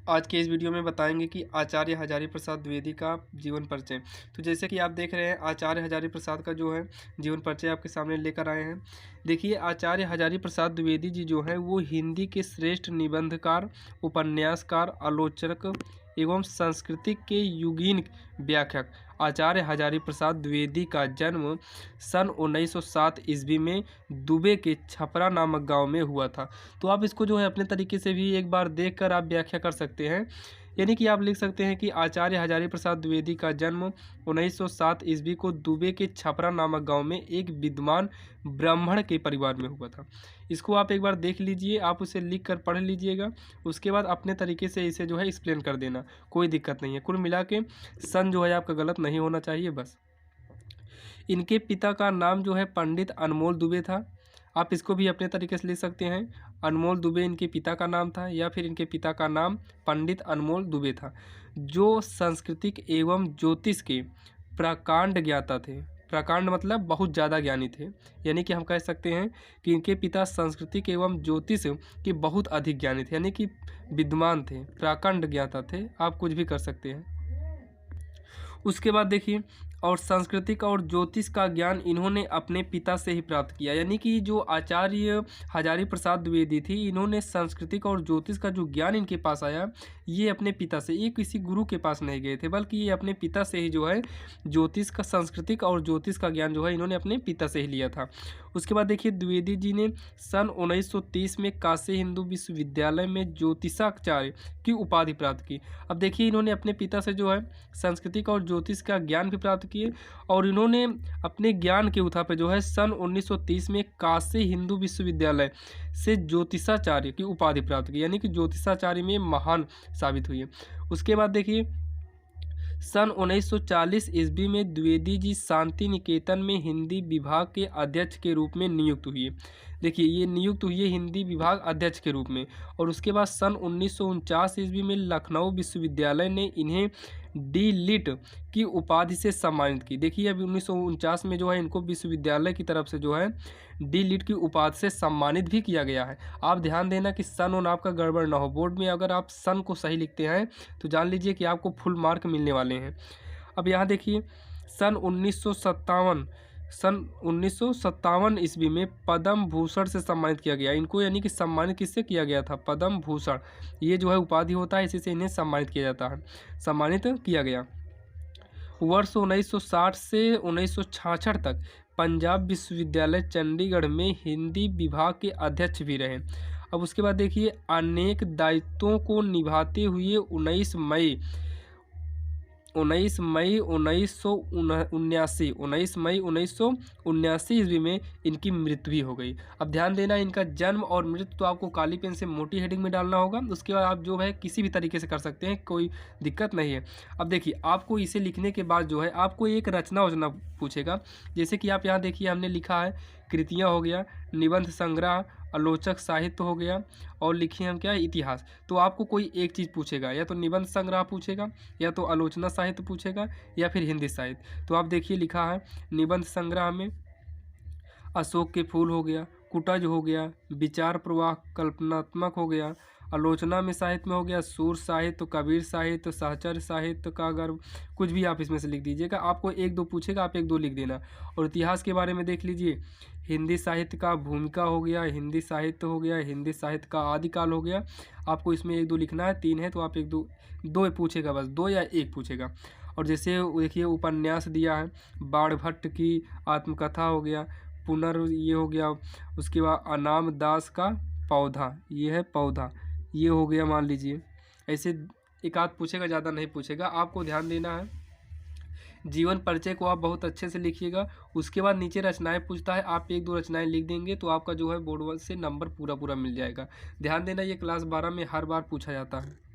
आज के इस वीडियो में बताएंगे कि आचार्य हजारी प्रसाद द्विवेदी का जीवन परिचय। तो जैसे कि आप देख रहे हैं, आचार्य हजारी प्रसाद का जो है जीवन परिचय आपके सामने लेकर आए हैं। देखिए, आचार्य हजारी प्रसाद द्विवेदी जी जो हैं वो हिंदी के श्रेष्ठ निबंधकार, उपन्यासकार, आलोचक एवं सांस्कृतिक के युगीन व्याख्याक आचार्य हजारी प्रसाद द्विवेदी का जन्म सन 1907 ईस्वी में दुबे के छपरा नामक गांव में हुआ था। तो आप इसको जो है अपने तरीके से भी एक बार देखकर आप व्याख्या कर सकते हैं। यानी कि आप लिख सकते हैं कि आचार्य हजारी प्रसाद द्विवेदी का जन्म 1907 ईस्वी को दुबे के छपरा नामक गांव में एक विद्वान ब्राह्मण के परिवार में हुआ था। इसको आप एक बार देख लीजिए, आप उसे लिख कर पढ़ लीजिएगा, उसके बाद अपने तरीके से इसे जो है एक्सप्लेन कर देना, कोई दिक्कत नहीं है। कुल मिला के सन जो है आपका गलत नहीं होना चाहिए बस। इनके पिता का नाम जो है पंडित अनमोल दुबे था। आप इसको भी अपने तरीके से लिख सकते हैं, अनमोल दुबे इनके पिता का नाम था, या फिर इनके पिता का नाम पंडित अनमोल दुबे था, जो सांस्कृतिक एवं ज्योतिष के प्रकांड ज्ञाता थे। प्रकांड मतलब बहुत ज़्यादा ज्ञानी थे, यानी कि हम कह सकते हैं कि इनके पिता सांस्कृतिक एवं ज्योतिष के बहुत अधिक ज्ञानी थे, यानी कि विद्वान थे, प्रकांड ज्ञाता थे, आप कुछ भी कर सकते हैं। उसके बाद देखिए, और सांस्कृतिक और ज्योतिष का ज्ञान इन्होंने अपने पिता से ही प्राप्त किया। यानी कि जो आचार्य हजारी प्रसाद द्विवेदी थी, इन्होंने सांस्कृतिक और ज्योतिष का जो ज्ञान इनके पास आया, ये अपने पिता से, ये किसी गुरु के पास नहीं गए थे, बल्कि ये अपने पिता से ही जो है ज्योतिष का, सांस्कृतिक और ज्योतिष का ज्ञान जो है इन्होंने अपने पिता से ही लिया था। उसके बाद देखिए, द्विवेदी जी ने सन 1930 में काशी हिंदू विश्वविद्यालय में ज्योतिषाचार्य की उपाधि प्राप्त की। अब देखिए, इन्होंने अपने पिता से जो है सांस्कृतिक और ज्योतिष का ज्ञान भी प्राप्त किए, और इन्होंने अपने ज्ञान के उठा पे जो है सन 1930 में काशी हिंदू विश्वविद्यालय से ज्योतिषाचार्य की उपाधि प्राप्त की, यानी कि ज्योतिषाचार्य में महान साबित हुई है। उसके बाद देखिए, सन 1940 ईस्वी में द्विवेदी जी शांति निकेतन में हिंदी विभाग के अध्यक्ष के रूप में नियुक्त हुए। देखिए, ये नियुक्त हुए हिंदी विभाग अध्यक्ष के रूप में, और उसके बाद सन 1949 ईस्वी में लखनऊ विश्वविद्यालय ने इन्हें डी लिट की उपाधि से सम्मानित की। देखिए, अभी 1949 में जो है इनको विश्वविद्यालय की तरफ से जो है डी लिट की उपाधि से सम्मानित भी किया गया है। आप ध्यान देना कि सन और आपका गड़बड़ ना हो। बोर्ड में अगर आप सन को सही लिखते हैं तो जान लीजिए कि आपको फुल मार्क मिलने वाले हैं। अब यहाँ देखिए, सन 1957 ईस्वी में पद्म भूषण से सम्मानित किया गया इनको, यानी कि सम्मानित किससे किया गया था? पद्म भूषण, ये जो है उपाधि होता है, इसी से इन्हें सम्मानित किया जाता है, सम्मानित किया गया। वर्ष 1960 से 1966 तक पंजाब विश्वविद्यालय चंडीगढ़ में हिंदी विभाग के अध्यक्ष भी रहे। अब उसके बाद देखिए, अनेक दायित्वों को निभाते हुए 19 मई 1979 ईस्वी में इनकी मृत्यु भी हो गई। अब ध्यान देना, इनका जन्म और मृत्यु तो आपको काली पेन से मोटी हेडिंग में डालना होगा। उसके बाद आप जो है किसी भी तरीके से कर सकते हैं, कोई दिक्कत नहीं है। अब देखिए, आपको इसे लिखने के बाद जो है आपको एक रचना वचना पूछेगा। जैसे कि आप यहाँ देखिए, हमने लिखा है कृतियाँ हो गया, निबंध संग्रह, आलोचक साहित्य हो गया, और लिखिए हम क्या, इतिहास। तो आपको कोई एक चीज़ पूछेगा, या तो निबंध संग्रह पूछेगा, या तो आलोचना साहित्य पूछेगा, या फिर हिंदी साहित्य। तो आप देखिए, लिखा है निबंध संग्रह में अशोक के फूल हो गया, कुटज हो गया, विचार प्रवाह कल्पनात्मक हो गया, आलोचना में साहित्य में हो गया सूर साहित्य, कबीर साहित्य, सहचर्य साहित्य का गर्व, कुछ भी आप इसमें से लिख दीजिएगा। आपको एक दो पूछेगा, आप एक दो लिख देना। और इतिहास के बारे में देख लीजिए, हिंदी साहित्य का भूमिका हो गया, हिंदी साहित्य हो गया, हिंदी साहित्य का आदिकाल हो गया। आपको इसमें एक दो लिखना है, तीन है तो आप एक दो पूछेगा, बस दो या एक पूछेगा। और जैसे देखिए, उपन्यास दिया है, बाणभट्ट की आत्मकथा हो गया, ये हो गया। उसके बाद अनाम दास का पौधा, ये है पौधा, ये हो गया, मान लीजिए। ऐसे एक आध पूछेगा, ज़्यादा नहीं पूछेगा। आपको ध्यान देना है, जीवन परिचय को आप बहुत अच्छे से लिखिएगा। उसके बाद नीचे रचनाएं पूछता है, आप एक दो रचनाएं लिख देंगे तो आपका जो है बोर्ड से नंबर पूरा मिल जाएगा। ध्यान देना, ये क्लास 12 में हर बार पूछा जाता है।